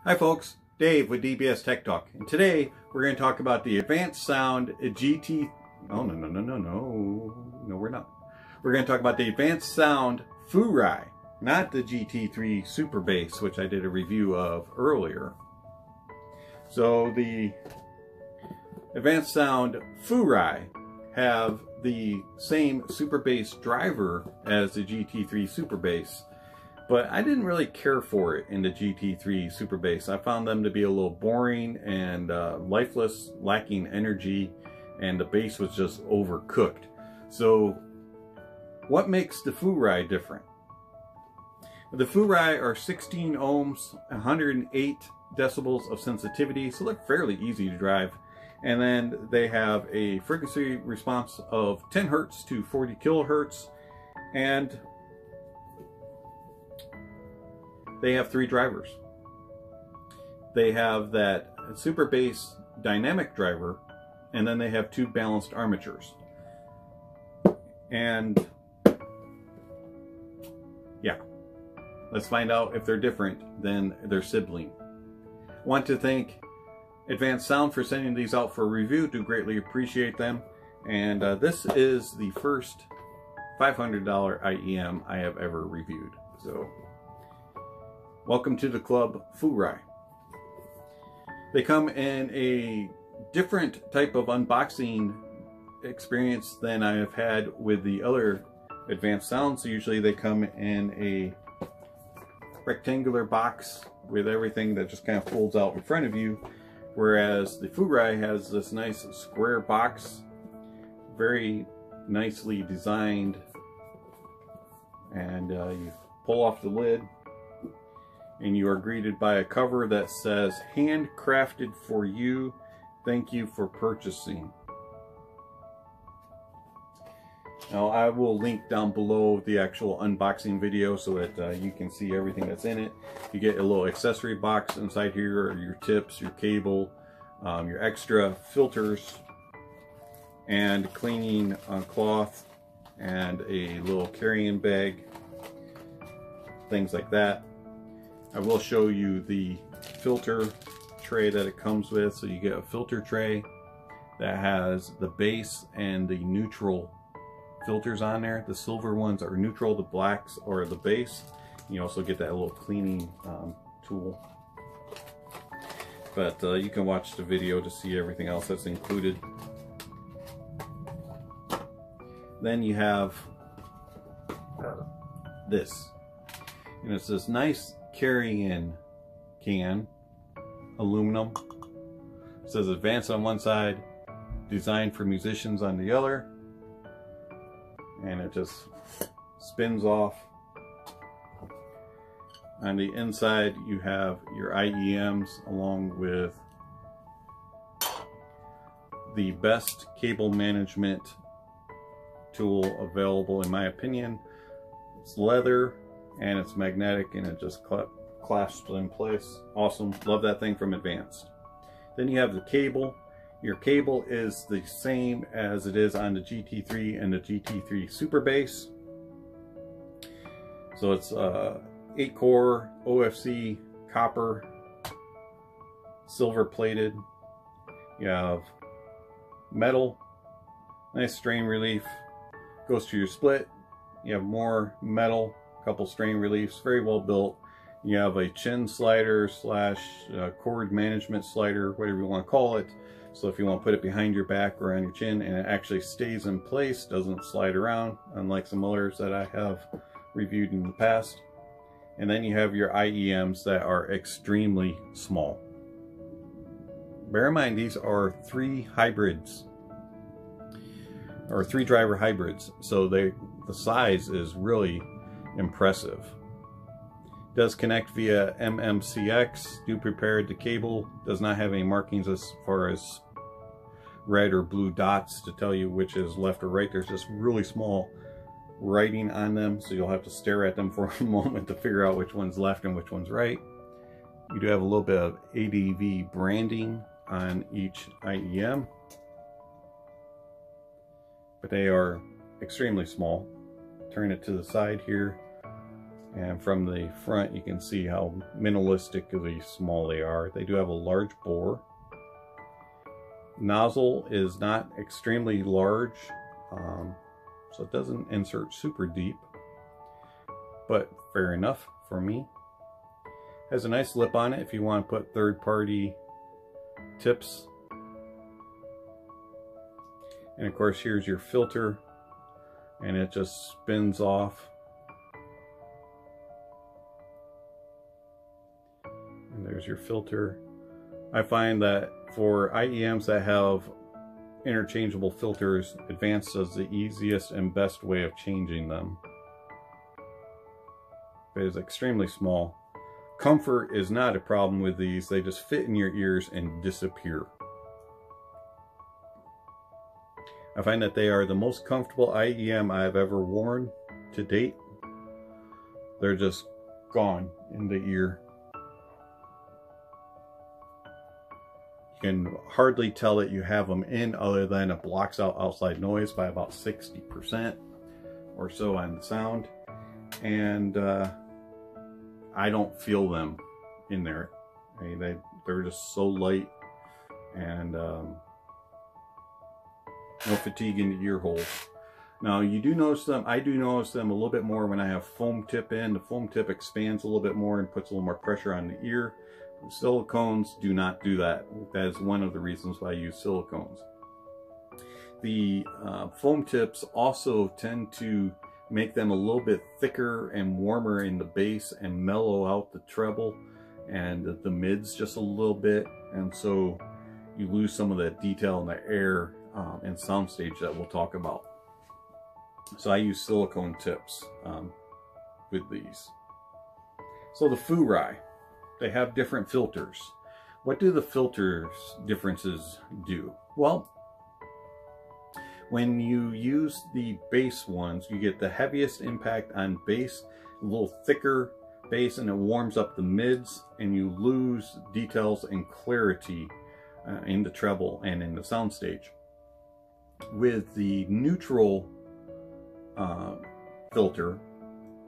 Hi folks, Dave with DBSTECHTALK, and today we're going to talk about the Adv-Sound GT... Oh, no, we're not. We're going to talk about the Adv-Sound Furai, not the GT3 SuperBass, which I did a review of earlier. So the Adv-Sound Furai have the same SuperBass driver as the GT3 SuperBass, but I didn't really care for it in the GT3 SuperBass. I found them to be a little boring and lifeless, lacking energy, and the bass was just overcooked. So what makes the Furai different? The Furai are 16 ohms, 108 decibels of sensitivity, so they're fairly easy to drive. And then they have a frequency response of 10 hertz to 40 kilohertz, and they have 3 drivers. They have that SuperBass dynamic driver, and then they have 2 balanced armatures. And yeah, let's find out if they're different than their sibling. I want to thank Adv-Sound for sending these out for review. Do greatly appreciate them. And this is the first $500 IEM I have ever reviewed. So welcome to the club, Furai. They come in a different type of unboxing experience than I have had with the other Adv-Sounds. So usually they come in a rectangular box with everything that just kind of folds out in front of you, whereas the Furai has this nice square box, very nicely designed, and you pull off the lid and you are greeted by a cover that says, "Handcrafted for you, thank you for purchasing." Now I will link down below the actual unboxing video so that you can see everything that's in it. You get a little accessory box inside here, your tips, your cable, your extra filters, and cleaning cloth, and a little carrying bag, things like that. I will show you the filter tray that it comes with. So you get a filter tray that has the bass and the neutral filters on there. The silver ones are neutral, the blacks are the bass. You also get that little cleaning tool. But you can watch the video to see everything else that's included. Then you have this, and it's this nice carry-in can, aluminum. It says "Advanced" on one side, "Designed for musicians" on the other, and it just spins off. On the inside you have your IEMs along with the best cable management tool available, in my opinion. It's leather and it's magnetic, and it just clasps in place. Awesome. Love that thing from Advanced. Then you have the cable. Your cable is the same as it is on the GT3 and the GT3 SuperBass. So it's 8-core OFC copper, silver plated. You have metal, nice strain relief, goes to your split. You have more metal, couple strain reliefs, very well built. You have a chin slider slash cord management slider, whatever you want to call it. So if you want to put it behind your back or on your chin, and it actually stays in place, doesn't slide around, unlike some others that I have reviewed in the past. And then you have your IEMs that are extremely small. Bear in mind, these are 3 hybrids, or 3 driver hybrids, so the size is really impressive. Does connect via MMCX. Do prepare the cable. Does not have any markings as far as red or blue dots to tell you which is left or right. There's just really small writing on them, so you'll have to stare at them for a moment to figure out which one's left and which one's right. You do have a little bit of ADV branding on each IEM, but they are extremely small. Turn it to the side here. And from the front, you can see how minimalistically small they are. They do have a large bore. Nozzle is not extremely large, so it doesn't insert super deep, but fair enough for me. Has a nice lip on it if you want to put third-party tips. And of course, here's your filter, and it just spins off. And there's your filter. I find that for IEMs that have interchangeable filters, Advanced is the easiest and best way of changing them. It is extremely small. Comfort is not a problem with these. They just fit in your ears and disappear. I find that they are the most comfortable IEM I've ever worn to date. They're just gone in the ear. You can hardly tell that you have them in, other than it blocks out outside noise by about 60% or so on the sound. And I don't feel them in there. I mean, they're just so light, and no fatigue in the ear holes. Now you do notice them, I do notice them a little bit more when I have foam tip in. The foam tip expands a little bit more and puts a little more pressure on the ear. Silicones do not do that. That is one of the reasons why I use silicones. The foam tips also tend to make them a little bit thicker and warmer in the bass and mellow out the treble and the mids just a little bit, and so you lose some of that detail in the air and soundstage that we'll talk about. So I use silicone tips with these. So the Furai, they have different filters. What do the filters differences do? Well, when you use the bass ones, you get the heaviest impact on bass, a little thicker bass, and it warms up the mids, and you lose details and clarity in the treble and in the soundstage. With the neutral filter,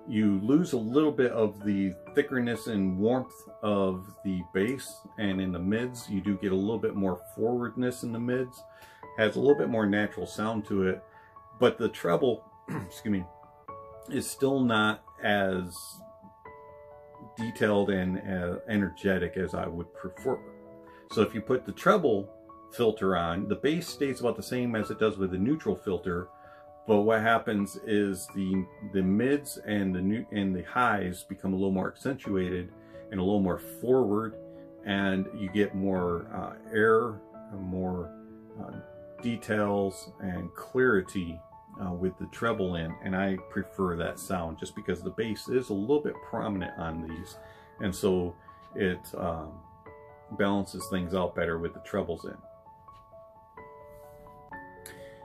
you lose a little bit of the thickness and warmth of the bass, and in the mids you do get a little bit more forwardness in the mids. Has a little bit more natural sound to it, but the treble excuse me, is still not as detailed and energetic as I would prefer. So if you put the treble filter on, the bass stays about the same as it does with the neutral filter, but what happens is the mids and the highs become a little more accentuated and a little more forward, and you get more air, more details and clarity with the treble in, and I prefer that sound just because the bass is a little bit prominent on these, and so it balances things out better with the trebles in.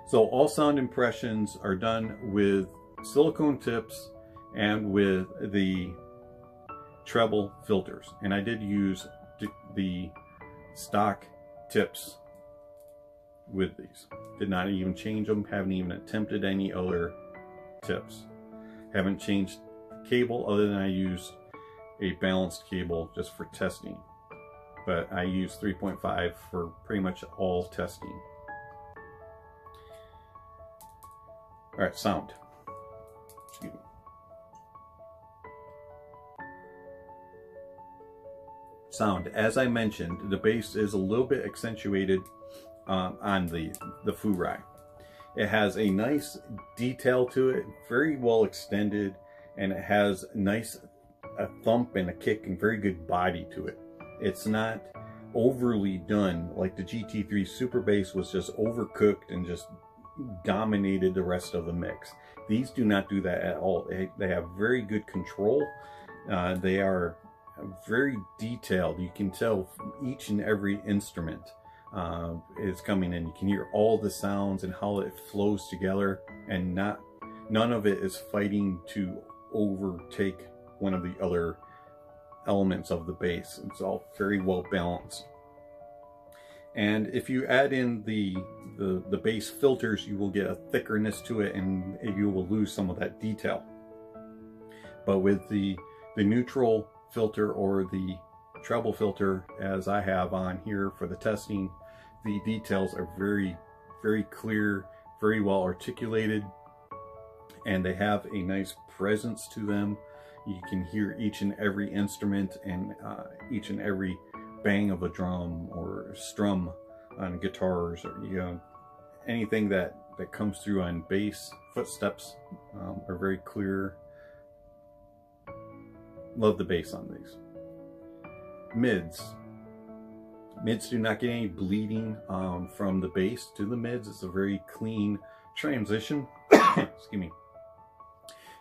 So all sound impressions are done with silicone tips and with the treble filters, and I did use the stock tips with these. Did not even change them, haven't even attempted any other tips. Haven't changed the cable other than I used a balanced cable just for testing. But I use 3.5 for pretty much all testing. Alright, sound. Excuse me. Sound. As I mentioned, the bass is a little bit accentuated on the Furai. It has a nice detail to it, very well extended, and it has a thump and a kick and very good body to it. It's not overly done like the GT3 SuperBass was just overcooked and just dominated the rest of the mix. These do not do that at all. They have very good control. They are very detailed. You can tell each and every instrument is coming in. You can hear all the sounds and how it flows together, and none of it is fighting to overtake one of the other elements of the bass. It's all very well balanced. And if you add in the bass filters, you will get a thickness to it, and you will lose some of that detail. But with the neutral filter or the treble filter, as I have on here for the testing, the details are very, very clear, very well articulated, and they have a nice presence to them. You can hear each and every instrument and each and every bang of a drum or strum on guitars, or anything that comes through on bass. Footsteps are very clear. Love the bass on these. Mids do not get any bleeding from the bass to the mids. It's a very clean transition. Excuse me.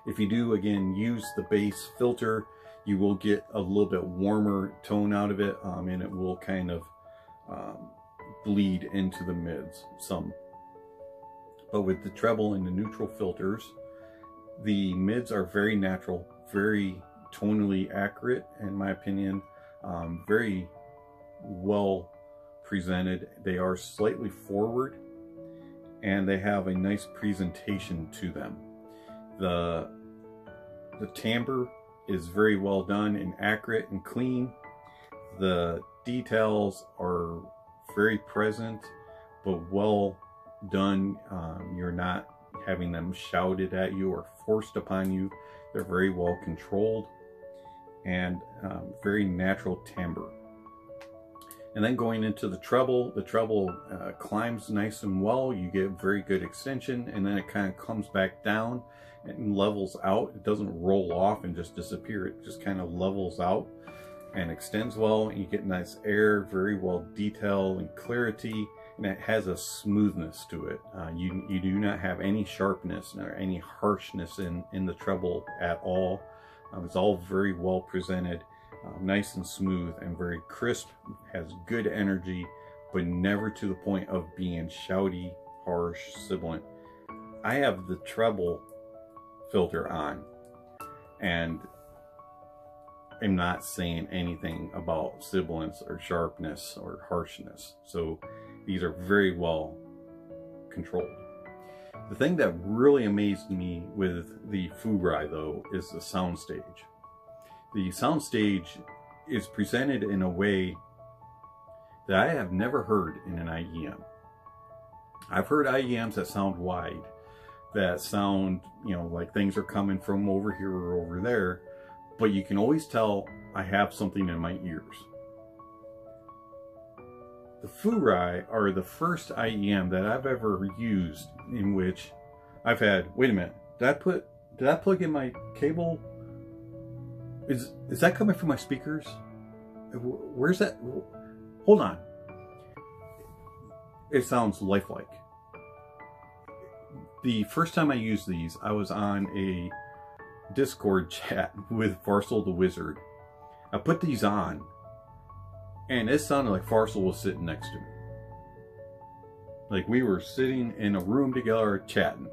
If you do, again, use the bass filter, you will get a little bit warmer tone out of it, and it will kind of bleed into the mids some. But with the treble and the neutral filters, the mids are very natural, very tonally accurate, in my opinion, very well presented. They are slightly forward, and they have a nice presentation to them. The timbre is very well done and accurate and clean. The details are very present, but well done. You're not having them shouted at you or forced upon you. They're very well controlled and very natural timbre. And then going into the treble climbs nice and well. You get very good extension, and then it kind of comes back down and levels out. It doesn't roll off and just disappear. It just kind of levels out and extends well. And you get nice air, very well detailed and clarity, and it has a smoothness to it. You do not have any sharpness or any harshness in the treble at all. It's all very well presented, nice and smooth and very crisp, has good energy, but never to the point of being shouty, harsh, sibilant. I have the treble filter on, and I'm not saying anything about sibilance or sharpness or harshness. So these are very well controlled. The thing that really amazed me with the Furai, though, is the Soundstage. The Soundstage is presented in a way that I have never heard in an IEM. I've heard IEMs that sound wide, that sound, like things are coming from over here or over there, but you can always tell I have something in my ears. The Furai are the first IEM that I've ever used in which I've had, wait a minute, did I plug in my cable? Is that coming from my speakers? Where's that? Hold on. It sounds lifelike. The first time I used these, I was on a Discord chat with Farsal the Wizard. I put these on, and it sounded like Farsal was sitting next to me. Like we were sitting in a room together chatting.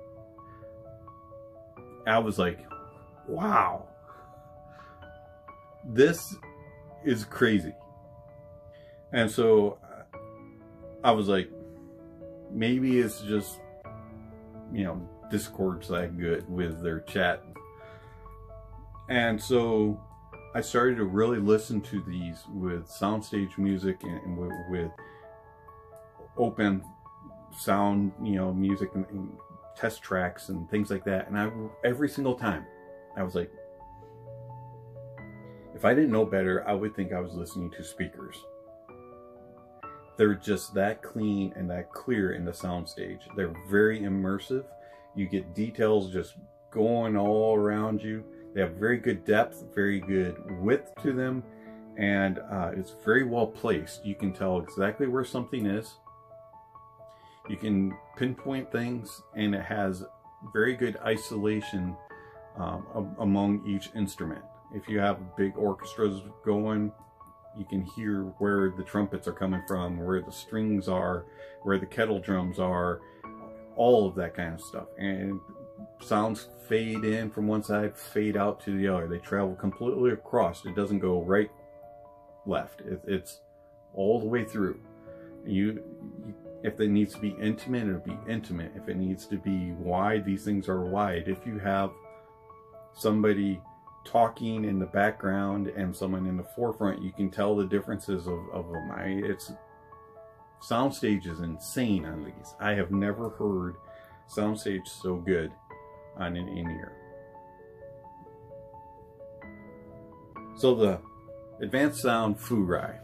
I was like, wow, this is crazy. And so I was like, maybe it's just, Discord's that good with their chat. And so I started to really listen to these with Soundstage music and with open sound, music and test tracks and things like that. And every single time I was like, if I didn't know better, I would think I was listening to speakers. They're just that clean and that clear in the Soundstage. They're very immersive. You get details just going all around you. They have very good depth, very good width to them, and it's very well placed. You can tell exactly where something is. You can pinpoint things, and it has very good isolation among each instrument. If you have big orchestras going, you can hear where the trumpets are coming from, where the strings are, where the kettle drums are, all of that kind of stuff. And sounds fade in from one side, fade out to the other. They travel completely across. It doesn't go right, left. It's all the way through. If it needs to be intimate, it'll be intimate. If it needs to be wide, these things are wide. If you have somebody talking in the background and someone in the forefront, you can tell the differences of them. Soundstage is insane on these. I have never heard Soundstage so good on an in-ear. So the Adv-Sound Furai,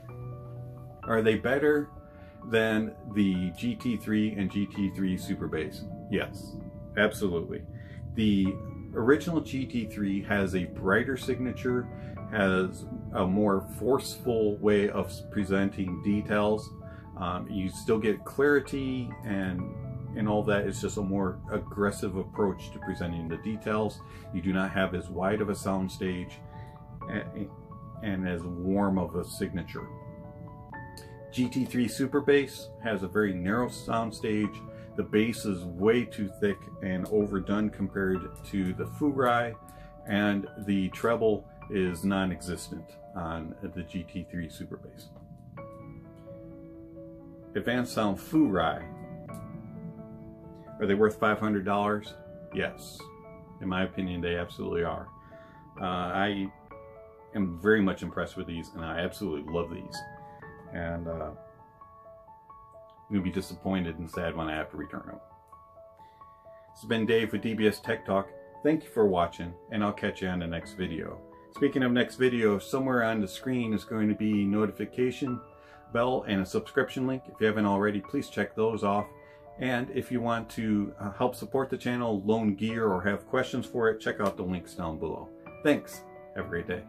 are they better than the GT3 and GT3 SuperBass? Yes, absolutely. The original GT3 has a brighter signature, has a more forceful way of presenting details. You still get clarity and all that. It's just a more aggressive approach to presenting the details. You do not have as wide of a soundstage and as warm of a signature. GT3 SuperBass has a very narrow soundstage. The bass is way too thick and overdone compared to the Furai, and the treble is non-existent on the GT3 SuperBass. Adv-Sound Furai, are they worth $500? Yes, in my opinion they absolutely are. I am very much impressed with these, and I absolutely love these. And I'm going to be disappointed and sad when I have to return them. This has been Dave with DBS Tech Talk. Thank you for watching, and I'll catch you on the next video. Speaking of next video, somewhere on the screen is going to be a notification bell and a subscription link. If you haven't already, please check those off. And if you want to help support the channel, loan gear, or have questions for it, check out the links down below. Thanks. Have a great day.